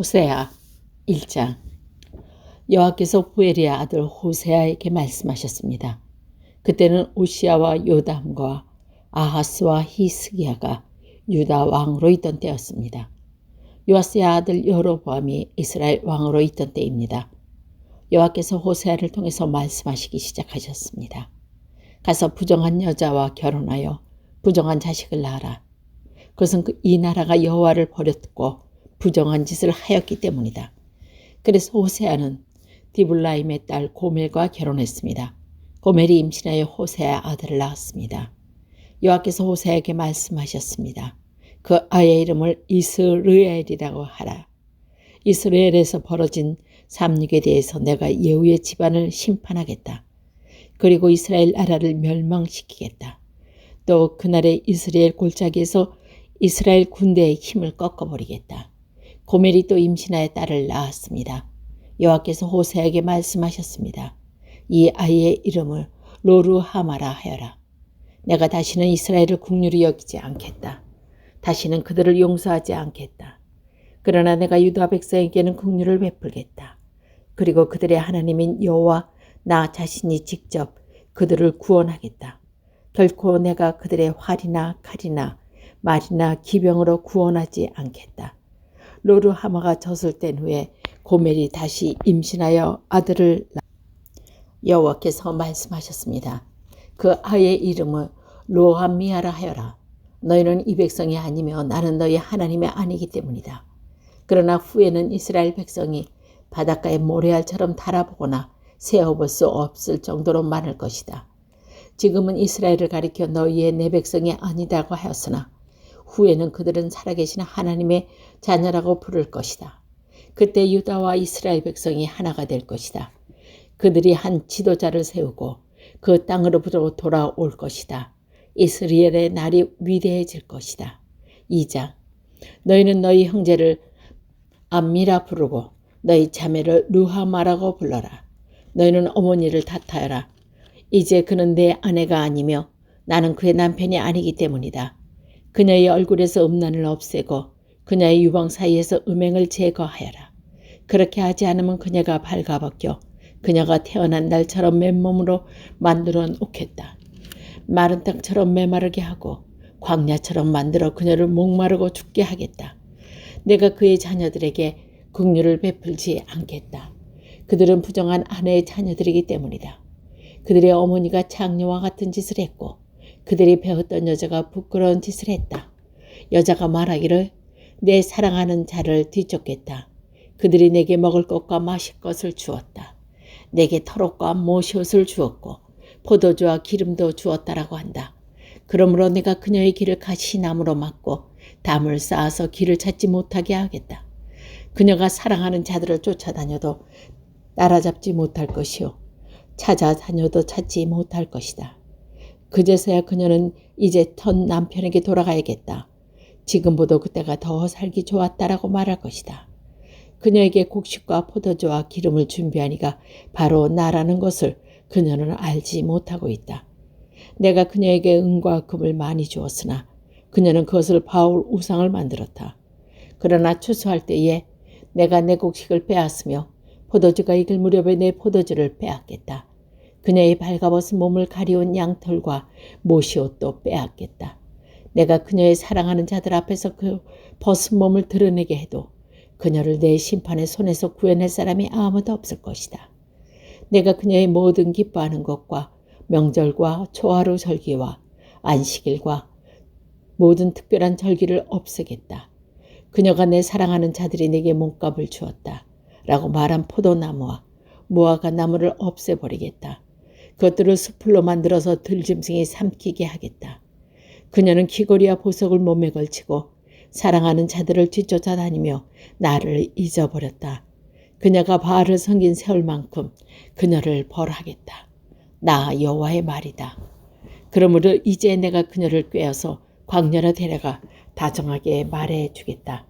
호세아 1장. 여호와께서 부엘의 아들 호세아에게 말씀하셨습니다. 그때는 오시아와 요담과 아하스와 히스기야가 유다 왕으로 있던 때였습니다. 요아스의 아들 여로보암이 이스라엘 왕으로 있던 때입니다. 여호와께서 호세아를 통해서 말씀하시기 시작하셨습니다. 가서 부정한 여자와 결혼하여 부정한 자식을 낳아라. 그것은 이 나라가 여호와를 버렸고 부정한 짓을 하였기 때문이다. 그래서 호세아는 디블라임의 딸 고멜과 결혼했습니다. 고멜이 임신하여 호세아 아들을 낳았습니다. 여호와께서 호세아에게 말씀하셨습니다. 그 아이의 이름을 이스르엘이라고 하라. 이스라엘에서 벌어진 삼육에 대해서 내가 예후의 집안을 심판하겠다. 그리고 이스라엘 나라를 멸망시키겠다. 또 그날의 이스라엘 골짜기에서 이스라엘 군대의 힘을 꺾어버리겠다. 고멜이 또 임신하여 딸을 낳았습니다. 여호와께서 호세아에게 말씀하셨습니다. 이 아이의 이름을 로르하마라 하여라. 내가 다시는 이스라엘을 국률이 여기지 않겠다. 다시는 그들을 용서하지 않겠다. 그러나 내가 유다 백성에게는 국률을 베풀겠다. 그리고 그들의 하나님인 여호와 나 자신이 직접 그들을 구원하겠다. 결코 내가 그들의 활이나 칼이나 말이나 기병으로 구원하지 않겠다. 로르하마가 젖을 뗀 후에 고멜이 다시 임신하여 아들을 여호와께서 말씀하셨습니다. 그 아이의 이름을 로함미아라 하여라. 너희는 이 백성이 아니며 나는 너희 하나님이 아니기 때문이다. 그러나 후에는 이스라엘 백성이 바닷가의 모래알처럼 달아보거나 세어볼 수 없을 정도로 많을 것이다. 지금은 이스라엘을 가리켜 너희의 내 백성이 아니다고 하였으나 후에는 그들은 살아계신 하나님의 자녀라고 부를 것이다. 그때 유다와 이스라엘 백성이 하나가 될 것이다. 그들이 한 지도자를 세우고 그 땅으로부터 돌아올 것이다. 이스라엘의 날이 위대해질 것이다. 2장. 너희는 너희 형제를 암미라 부르고 너희 자매를 루하마라고 불러라. 너희는 어머니를 탓하여라. 이제 그는 내 아내가 아니며 나는 그의 남편이 아니기 때문이다. 그녀의 얼굴에서 음란을 없애고 그녀의 유방 사이에서 음행을 제거하여라. 그렇게 하지 않으면 그녀가 발가벗겨 그녀가 태어난 날처럼 맨몸으로 만들어 놓겠다. 마른 땅처럼 메마르게 하고 광야처럼 만들어 그녀를 목마르고 죽게 하겠다. 내가 그의 자녀들에게 긍휼을 베풀지 않겠다. 그들은 부정한 아내의 자녀들이기 때문이다. 그들의 어머니가 창녀와 같은 짓을 했고 그들이 배웠던 여자가 부끄러운 짓을 했다. 여자가 말하기를 내 사랑하는 자를 뒤쫓겠다. 그들이 내게 먹을 것과 마실 것을 주었다. 내게 털옷과 모시옷을 주었고 포도주와 기름도 주었다라고 한다. 그러므로 내가 그녀의 길을 가시나무로 막고 담을 쌓아서 길을 찾지 못하게 하겠다. 그녀가 사랑하는 자들을 쫓아다녀도 따라잡지 못할 것이요 찾아다녀도 찾지 못할 것이다. 그제서야 그녀는 이제 전 남편에게 돌아가야겠다. 지금보다 그때가 더 살기 좋았다라고 말할 것이다. 그녀에게 곡식과 포도주와 기름을 준비하니가 바로 나라는 것을 그녀는 알지 못하고 있다. 내가 그녀에게 은과 금을 많이 주었으나 그녀는 그것을 바울 우상을 만들었다. 그러나 추수할 때에 내가 내 곡식을 빼앗으며 포도주가 익을 무렵에 내 포도주를 빼앗겠다. 그녀의 발가벗은 몸을 가리운 양털과 모시옷도 빼앗겠다. 내가 그녀의 사랑하는 자들 앞에서 그 벗은 몸을 드러내게 해도 그녀를 내 심판의 손에서 구해낼 사람이 아무도 없을 것이다. 내가 그녀의 모든 기뻐하는 것과 명절과 초하루 절기와 안식일과 모든 특별한 절기를 없애겠다. 그녀가 내 사랑하는 자들이 내게 몸값을 주었다. 라고 말한 포도나무와 무화과 나무를 없애버리겠다. 그것들을 수풀로 만들어서 들짐승이 삼키게 하겠다. 그녀는 귀걸이와 보석을 몸에 걸치고 사랑하는 자들을 뒤쫓아 다니며 나를 잊어버렸다. 그녀가 바알을 섬긴 세월만큼 그녀를 벌하겠다. 나 여호와의 말이다. 그러므로 이제 내가 그녀를 꿰어서 광야로 데려가 다정하게 말해주겠다.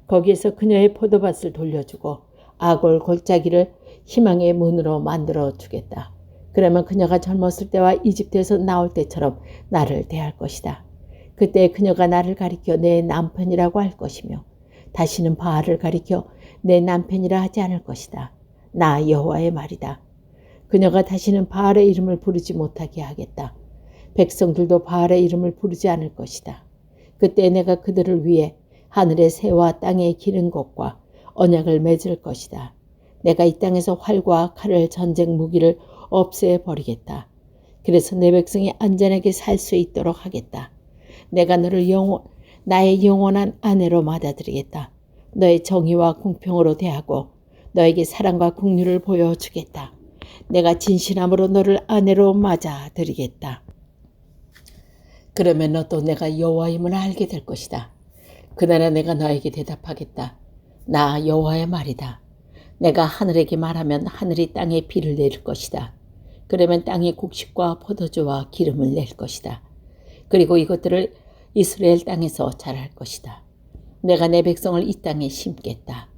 거기에서 그녀의 포도밭을 돌려주고 아골 골짜기를 희망의 문으로 만들어주겠다. 그러면 그녀가 젊었을 때와 이집트에서 나올 때처럼 나를 대할 것이다. 그때 그녀가 나를 가리켜 내 남편이라고 할 것이며 다시는 바알을 가리켜 내 남편이라 하지 않을 것이다. 나 여호와의 말이다. 그녀가 다시는 바알의 이름을 부르지 못하게 하겠다. 백성들도 바알의 이름을 부르지 않을 것이다. 그때 내가 그들을 위해 하늘의 새와 땅에 기는 것과 언약을 맺을 것이다. 내가 이 땅에서 활과 칼을 전쟁 무기를 없애 버리겠다. 그래서 내 백성이 안전하게 살 수 있도록 하겠다. 내가 너를 나의 영원한 아내로 받아들이겠다. 너의 정의와 공평으로 대하고 너에게 사랑과 긍휼을 보여주겠다. 내가 진실함으로 너를 아내로 맞아들이겠다. 그러면 너도 내가 여호와임을 알게 될 것이다. 그날에 내가 너에게 대답하겠다. 나 여호와의 말이다. 내가 하늘에게 말하면 하늘이 땅에 비를 내릴 것이다. 그러면 땅이 곡식과 포도주와 기름을 낼 것이다. 그리고 이것들을 이스라엘 땅에서 자랄 것이다. 내가 내 백성을 이 땅에 심겠다.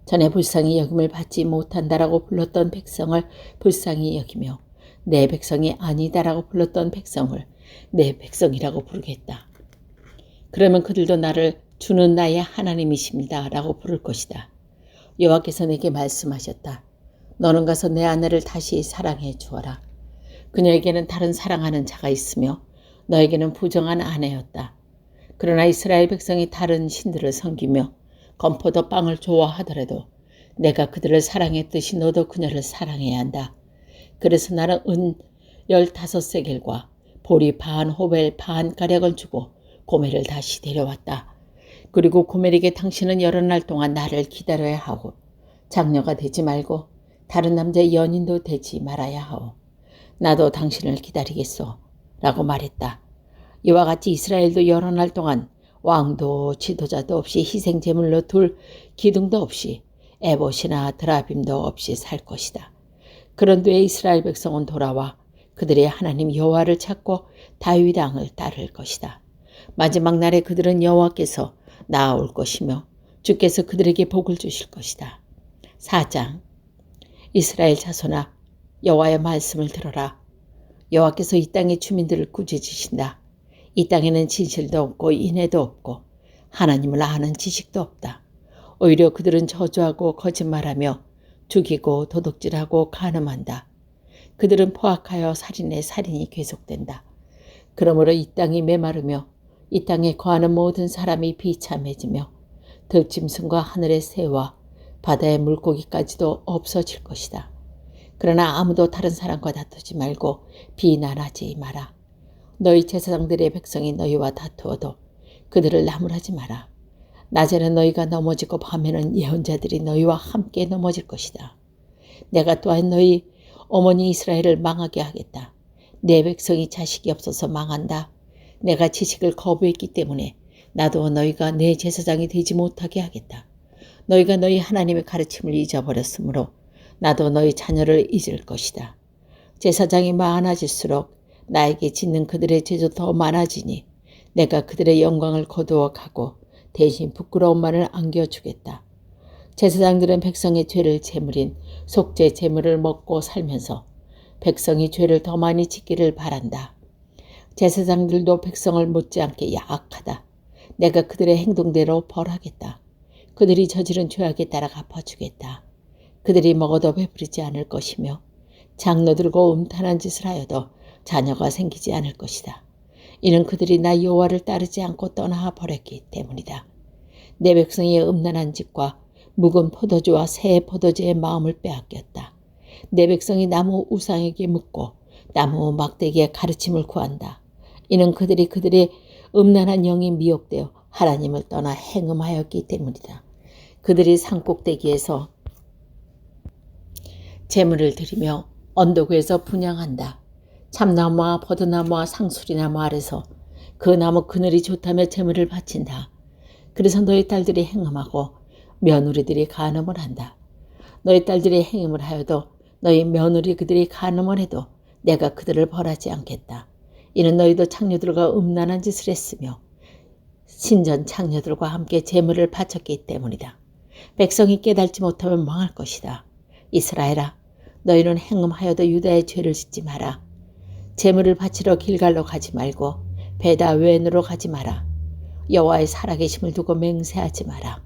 전에 불쌍히 여김을 받지 못한다라고 불렀던 백성을 불쌍히 여기며 내 백성이 아니다라고 불렀던 백성을 내 백성이라고 부르겠다. 그러면 그들도 나를 주는 나의 하나님이십니다 라고 부를 것이다. 여호와께서 내게 말씀하셨다. 너는 가서 내 아내를 다시 사랑해 주어라. 그녀에게는 다른 사랑하는 자가 있으며 너에게는 부정한 아내였다. 그러나 이스라엘 백성이 다른 신들을 섬기며 건포도 빵을 좋아하더라도 내가 그들을 사랑했듯이 너도 그녀를 사랑해야 한다. 그래서 나는 은 15세겔과 보리 반 호벨 반 가량을 주고 고멜을 다시 데려왔다. 그리고 고멜에게 당신은 여러 날 동안 나를 기다려야 하고 장녀가 되지 말고 다른 남자의 연인도 되지 말아야 하오. 나도 당신을 기다리겠소 라고 말했다. 이와 같이 이스라엘도 여러 날 동안 왕도 지도자도 없이 희생제물로 둘 기둥도 없이 에봇이나 드라빔도 없이 살 것이다. 그런 뒤에 이스라엘 백성은 돌아와 그들의 하나님 여호와를 찾고 다윗 왕을 따를 것이다. 마지막 날에 그들은 여호와께서 나아올 것이며 주께서 그들에게 복을 주실 것이다. 4장 이스라엘 자손아 여호와의 말씀을 들어라. 여호와께서 이 땅의 주민들을 꾸짖으신다. 이 땅에는 진실도 없고 인애도 없고 하나님을 아는 지식도 없다. 오히려 그들은 저주하고 거짓말하며 죽이고 도둑질하고 간음한다. 그들은 포악하여 살인에 살인이 계속된다. 그러므로 이 땅이 메마르며 이 땅에 거하는 모든 사람이 비참해지며 들짐승과 하늘의 새와 바다의 물고기까지도 없어질 것이다. 그러나 아무도 다른 사람과 다투지 말고 비난하지 마라. 너희 제사장들의 백성이 너희와 다투어도 그들을 나무라지 마라. 낮에는 너희가 넘어지고 밤에는 예언자들이 너희와 함께 넘어질 것이다. 내가 또한 너희 어머니 이스라엘을 망하게 하겠다. 내 백성이 자식이 없어서 망한다. 내가 지식을 거부했기 때문에 나도 너희가 내 제사장이 되지 못하게 하겠다. 너희가 너희 하나님의 가르침을 잊어버렸으므로 나도 너희 자녀를 잊을 것이다. 제사장이 많아질수록 나에게 짓는 그들의 죄도 더 많아지니 내가 그들의 영광을 거두어 가고 대신 부끄러움만을 안겨주겠다. 제사장들은 백성의 죄를 제물인 속죄 제물을 먹고 살면서 백성이 죄를 더 많이 짓기를 바란다. 제사장들도 백성을 못지않게 야악하다. 내가 그들의 행동대로 벌하겠다. 그들이 저지른 죄악에 따라 갚아주겠다. 그들이 먹어도 배부르지 않을 것이며 장로 들고 음탄한 짓을 하여도 자녀가 생기지 않을 것이다. 이는 그들이 나 여호와를 따르지 않고 떠나 버렸기 때문이다. 내 백성의 음란한 짓과 묵은 포도주와 새 포도주의 마음을 빼앗겼다. 내 백성이 나무 우상에게 묻고 나무 막대기에 가르침을 구한다. 이는 그들이 그들의 음란한 영이 미혹되어 하나님을 떠나 행음하였기 때문이다. 그들이 산꼭대기에서 제물을 드리며 언덕 위에서 분향한다. 참나무와 버드나무와 상수리나무 아래서 그 나무 그늘이 좋다며 제물을 바친다. 그래서 너희 딸들이 행음하고 며느리들이 간음을 한다. 너희 딸들이 행음을 하여도 너희 며느리 그들이 간음을 해도 내가 그들을 벌하지 않겠다. 이는 너희도 창녀들과 음란한 짓을 했으며 신전 창녀들과 함께 제물을 바쳤기 때문이다. 백성이 깨달지 못하면 망할 것이다. 이스라엘아, 너희는 행음하여도 유다의 죄를 짓지 마라. 제물을 바치러 길갈로 가지 말고 베다웬으로 가지 마라. 여호와의 살아계심을 두고 맹세하지 마라.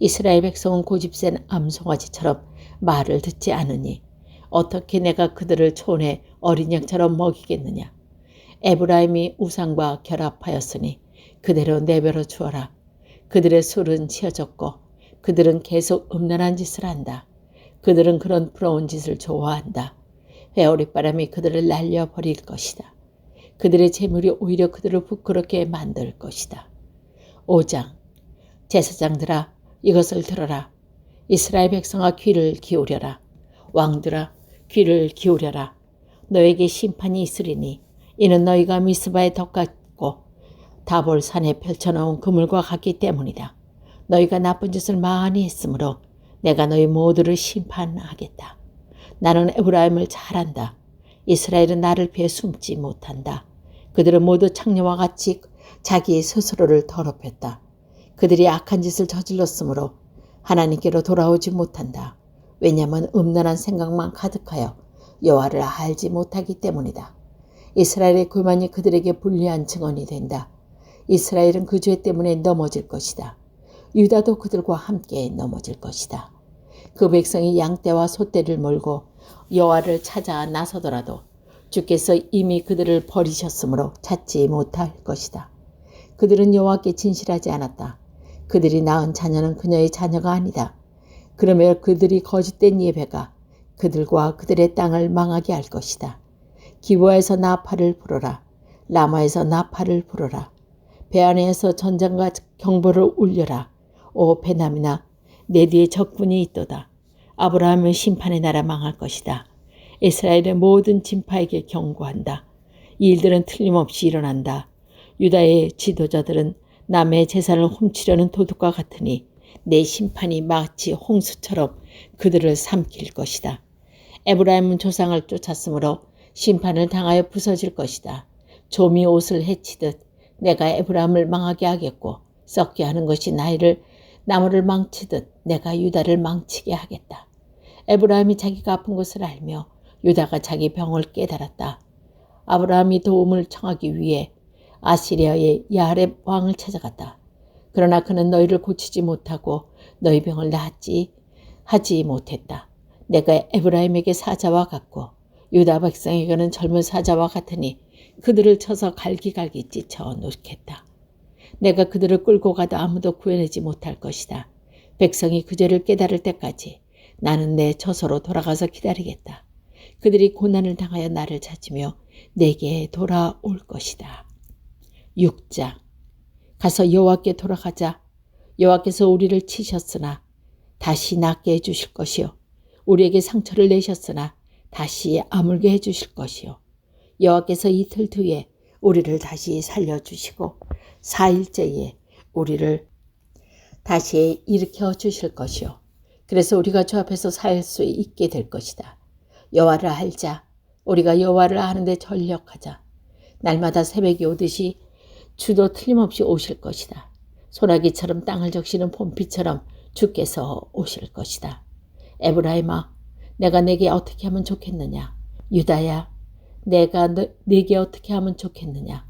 이스라엘 백성은 고집센 암송아지처럼 말을 듣지 않으니 어떻게 내가 그들을 촌에 어린 양처럼 먹이겠느냐. 에브라임이 우상과 결합하였으니 그대로 내버려 주어라. 그들의 술은 치어졌고 그들은 계속 음란한 짓을 한다. 그들은 그런 부러운 짓을 좋아한다. 회오리바람이 그들을 날려버릴 것이다. 그들의 재물이 오히려 그들을 부끄럽게 만들 것이다. 5장. 제사장들아 이것을 들어라. 이스라엘 백성아 귀를 기울여라. 왕들아 귀를 기울여라. 너에게 심판이 있으리니 이는 너희가 미스바에 덧갖고 다볼산에 펼쳐놓은 그물과 같기 때문이다. 너희가 나쁜 짓을 많이 했으므로 내가 너희 모두를 심판하겠다. 나는 에브라임을 잘 안다. 이스라엘은 나를 피해 숨지 못한다. 그들은 모두 창녀와 같이 자기 스스로를 더럽혔다. 그들이 악한 짓을 저질렀으므로 하나님께로 돌아오지 못한다. 왜냐하면 음란한 생각만 가득하여 여호와를 알지 못하기 때문이다. 이스라엘의 교만이 그들에게 불리한 증언이 된다. 이스라엘은 그 죄 때문에 넘어질 것이다. 유다도 그들과 함께 넘어질 것이다. 그 백성이 양떼와 소떼를 몰고 여호와를 찾아 나서더라도 주께서 이미 그들을 버리셨으므로 찾지 못할 것이다. 그들은 여호와께 진실하지 않았다. 그들이 낳은 자녀는 그녀의 자녀가 아니다. 그러면 그들이 거짓된 예배가 그들과 그들의 땅을 망하게 할 것이다. 기브아에서 나팔을 불어라. 라마에서 나팔을 불어라. 베아네에서 전장과 경보를 울려라. 오 베나미나 내 뒤에 적군이 있도다. 아브라함의 심판의 나라 망할 것이다. 이스라엘의 모든 진파에게 경고한다. 이 일들은 틀림없이 일어난다. 유다의 지도자들은 남의 재산을 훔치려는 도둑과 같으니 내 심판이 마치 홍수처럼 그들을 삼킬 것이다. 에브라임은 조상을 쫓았으므로 심판을 당하여 부서질 것이다. 좀이 옷을 헤치듯 내가 에브라임을 망하게 하겠고 썩게 하는 것이 나무를 망치듯 내가 유다를 망치게 하겠다. 에브라임이 자기가 아픈 것을 알며 유다가 자기 병을 깨달았다. 아브라함이 도움을 청하기 위해 아시리아의 야렙 왕을 찾아갔다. 그러나 그는 너희를 고치지 못하고 너희 병을 하지 못했다. 내가 에브라임에게 사자와 같고 유다 백성에게는 젊은 사자와 같으니 그들을 쳐서 갈기갈기 찢어 놓겠다. 내가 그들을 끌고 가도 아무도 구해내지 못할 것이다. 백성이 그 죄를 깨달을 때까지 나는 내 처소로 돌아가서 기다리겠다. 그들이 고난을 당하여 나를 찾으며 내게 돌아올 것이다. 6장. 가서 여호와께 돌아가자. 여호와께서 우리를 치셨으나 다시 낫게 해주실 것이요. 우리에게 상처를 내셨으나 다시 아물게 해주실 것이요. 여호와께서 이틀 뒤에 우리를 다시 살려주시고 4일째에 우리를 다시 일으켜 주실 것이요. 그래서 우리가 주 앞에서 살 수 있게 될 것이다. 여호와를 알자. 우리가 여호와를 아는데 전력하자. 날마다 새벽이 오듯이 주도 틀림없이 오실 것이다. 소나기처럼 땅을 적시는 봄비처럼 주께서 오실 것이다. 에브라임아, 내가 내게 어떻게 하면 좋겠느냐. 유다야, 내가 네게 어떻게 하면 좋겠느냐.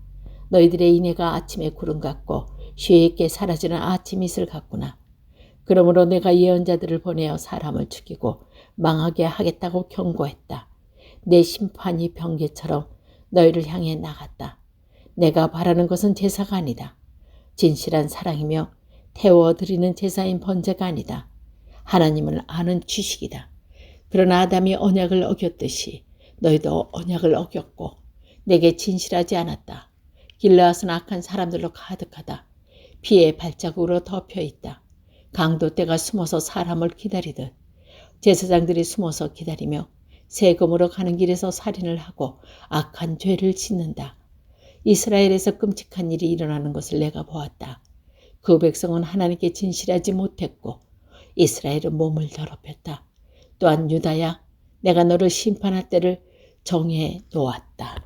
너희들의 인애가 아침의 구름 같고 쉽게 사라지는 아침 이슬 같구나. 그러므로 내가 예언자들을 보내어 사람을 죽이고 망하게 하겠다고 경고했다. 내 심판이 번개처럼 너희를 향해 나갔다. 내가 바라는 것은 제사가 아니다. 진실한 사랑이며 태워드리는 제사인 번제가 아니다. 하나님을 아는 지식이다. 그러나 아담이 언약을 어겼듯이 너희도 언약을 어겼고 내게 진실하지 않았다. 길르앗은 악한 사람들로 가득하다. 피의 발자국으로 덮여있다. 강도떼가 숨어서 사람을 기다리듯 제사장들이 숨어서 기다리며 세금으로 가는 길에서 살인을 하고 악한 죄를 짓는다. 이스라엘에서 끔찍한 일이 일어나는 것을 내가 보았다. 그 백성은 하나님께 진실하지 못했고 이스라엘은 몸을 더럽혔다. 또한 유다야, 내가 너를 심판할 때를 정해 놓았다.